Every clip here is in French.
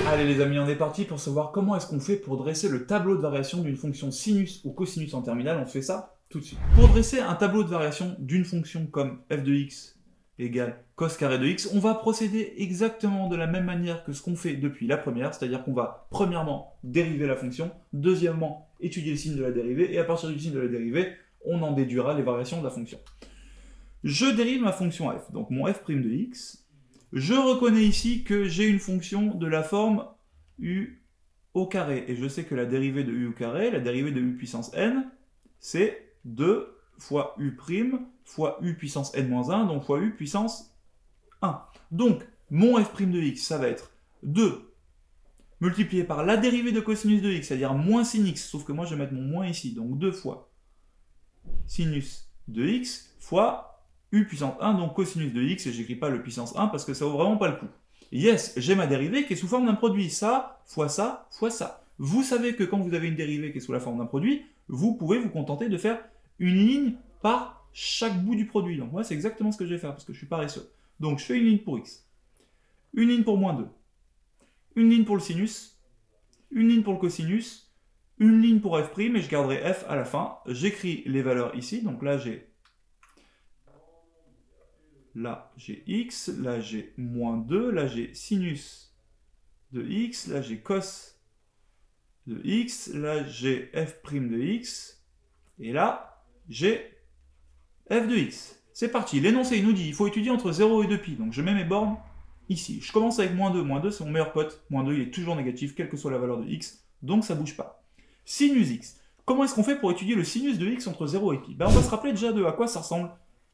Allez les amis, on est parti pour savoir comment est-ce qu'on fait pour dresser le tableau de variation d'une fonction sinus ou cosinus en terminale. On fait ça tout de suite. Pour dresser un tableau de variation d'une fonction comme f de x égale cos carré de x, on va procéder exactement de la même manière que ce qu'on fait depuis la première, c'est-à-dire qu'on va premièrement dériver la fonction, deuxièmement étudier le signe de la dérivée, et à partir du signe de la dérivée, on en déduira les variations de la fonction. Je dérive ma fonction f, donc mon f' de x. Je reconnais ici que j'ai une fonction de la forme u au carré, et je sais que la dérivée de u au carré, la dérivée de u puissance n, c'est 2 fois u' fois u puissance n-1, donc fois u puissance 1. Donc, mon f' de x, ça va être 2 multiplié par la dérivée de cosinus de x, c'est-à-dire moins sin x, sauf que moi je vais mettre mon moins ici, donc 2 fois sinus de x fois u puissance 1, donc cosinus de x, et j'écris pas le puissance 1 parce que ça vaut vraiment pas le coup. Yes, j'ai ma dérivée qui est sous forme d'un produit, ça, fois ça, fois ça. Vous savez que quand vous avez une dérivée qui est sous la forme d'un produit, vous pouvez vous contenter de faire une ligne par chaque bout du produit. Donc moi, c'est exactement ce que je vais faire, parce que je suis paresseux. Donc je fais une ligne pour x, une ligne pour moins 2, une ligne pour le sinus, une ligne pour le cosinus, une ligne pour f', et je garderai f à la fin. J'écris les valeurs ici, donc là j'ai x, là j'ai moins 2, là j'ai sinus de x, là j'ai cos de x, là j'ai f' de x, et là j'ai f de x. C'est parti, l'énoncé il nous dit il faut étudier entre 0 et 2π, donc je mets mes bornes ici. Je commence avec moins 2, moins 2 c'est mon meilleur pote, moins 2 il est toujours négatif, quelle que soit la valeur de x, donc ça bouge pas. Sinus x, comment est-ce qu'on fait pour étudier le sinus de x entre 0 et π? Ben, on va se rappeler déjà de à quoi ça ressemble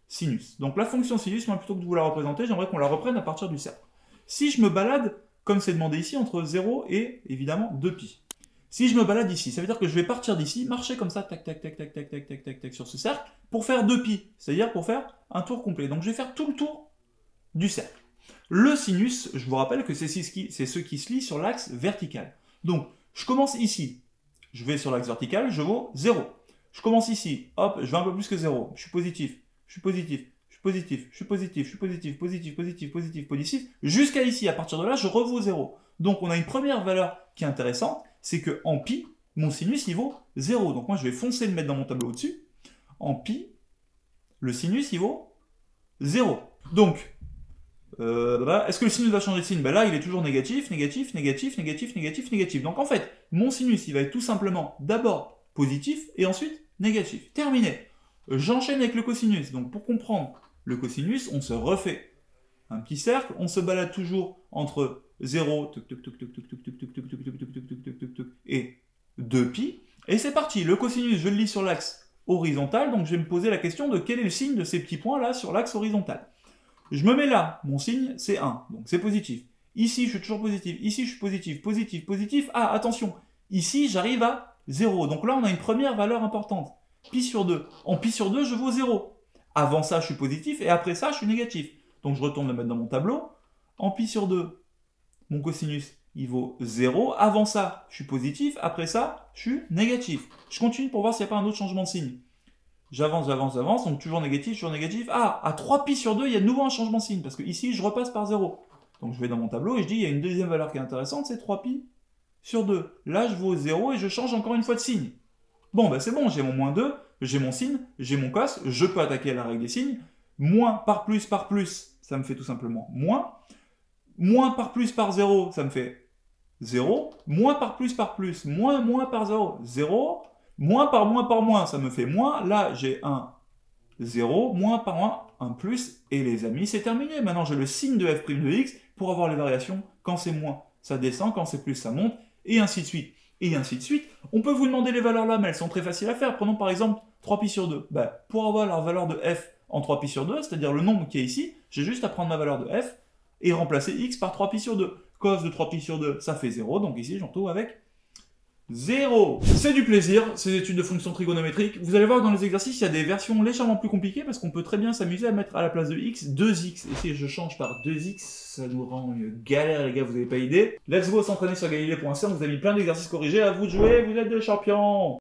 sinus. Donc la fonction sinus, moi plutôt que de vous la représenter, j'aimerais qu'on la reprenne à partir du cercle. Si je me balade, comme c'est demandé ici, entre 0 et évidemment 2π. Si je me balade ici, ça veut dire que je vais partir d'ici, marcher comme ça, tac, tac, tac, tac, tac, tac, tac, tac, tac, sur ce cercle, pour faire 2π, c'est-à-dire pour faire un tour complet. Donc je vais faire tout le tour du cercle. Le sinus, je vous rappelle que c'est ce qui se lit sur l'axe vertical. Donc je commence ici, je vais sur l'axe vertical, je vaux 0. Je commence ici, hop, je vais un peu plus que 0, je suis positif, je suis positif, je suis positif, je suis positif, je suis positif, positif, positif, positif, positif, jusqu'à ici, à partir de là, je revaux 0. Donc on a une première valeur qui est intéressante, c'est que en pi, mon sinus il vaut 0. Donc moi je vais foncer le mettre dans mon tableau au-dessus. En pi, le sinus il vaut 0. Donc, est-ce que le sinus va changer de signe? Ben là il est toujours négatif, négatif, négatif, négatif, négatif, négatif. Donc en fait, mon sinus il va être tout simplement d'abord positif et ensuite négatif. Terminé. J'enchaîne avec le cosinus. Donc pour comprendre le cosinus, on se refait un petit cercle, on se balade toujours entre 0 et 2π, et c'est parti. Le cosinus, je le lis sur l'axe horizontal, donc je vais me poser la question de quel est le signe de ces petits points là sur l'axe horizontal. Je me mets là, mon signe c'est 1, donc c'est positif. Ici je suis toujours positif, ici je suis positif, positif, positif. Ah attention, ici j'arrive à 0, donc là on a une première valeur importante. Pi sur 2. En pi sur 2, je vaux 0. Avant ça, je suis positif, et après ça, je suis négatif. Donc je retourne le mettre dans mon tableau. En pi sur 2, mon cosinus, il vaut 0. Avant ça, je suis positif. Après ça, je suis négatif. Je continue pour voir s'il n'y a pas un autre changement de signe. J'avance, j'avance, j'avance. Donc toujours négatif, toujours négatif. Ah, à 3 pi sur 2, il y a de nouveau un changement de signe. Parce que ici, je repasse par 0. Donc je vais dans mon tableau et je dis, il y a une deuxième valeur qui est intéressante, c'est 3 pi sur 2. Là, je vaux 0 et je change encore une fois de signe. Bon, ben c'est bon, j'ai mon moins 2, j'ai mon signe, j'ai mon cos, je peux attaquer à la règle des signes. Moins par plus, ça me fait tout simplement moins. Moins par plus par 0, ça me fait 0. Moins par plus, moins par 0, 0. Moins par moins, ça me fait moins. Là, j'ai un 0, moins par moins, un plus. Et les amis, c'est terminé. Maintenant, j'ai le signe de f' de x pour avoir les variations. Quand c'est moins, ça descend. Quand c'est plus, ça monte. Et ainsi de suite. Et ainsi de suite. On peut vous demander les valeurs là, mais elles sont très faciles à faire. Prenons par exemple 3π sur 2. Ben, pour avoir la valeur de f en 3π sur 2, c'est-à-dire le nombre qui est ici, j'ai juste à prendre ma valeur de f et remplacer x par 3π sur 2. Cos de 3π sur 2, ça fait 0, donc ici j'en retrouve avec 0. C'est du plaisir, ces études de fonctions trigonométriques. Vous allez voir que dans les exercices, il y a des versions légèrement plus compliquées parce qu'on peut très bien s'amuser à mettre à la place de x 2x. Et si je change par 2x, ça nous rend une galère, les gars, vous n'avez pas idée. Let's go s'entraîner sur galilée.fr, on vous a mis plein d'exercices corrigés, à vous de jouer, vous êtes des champions.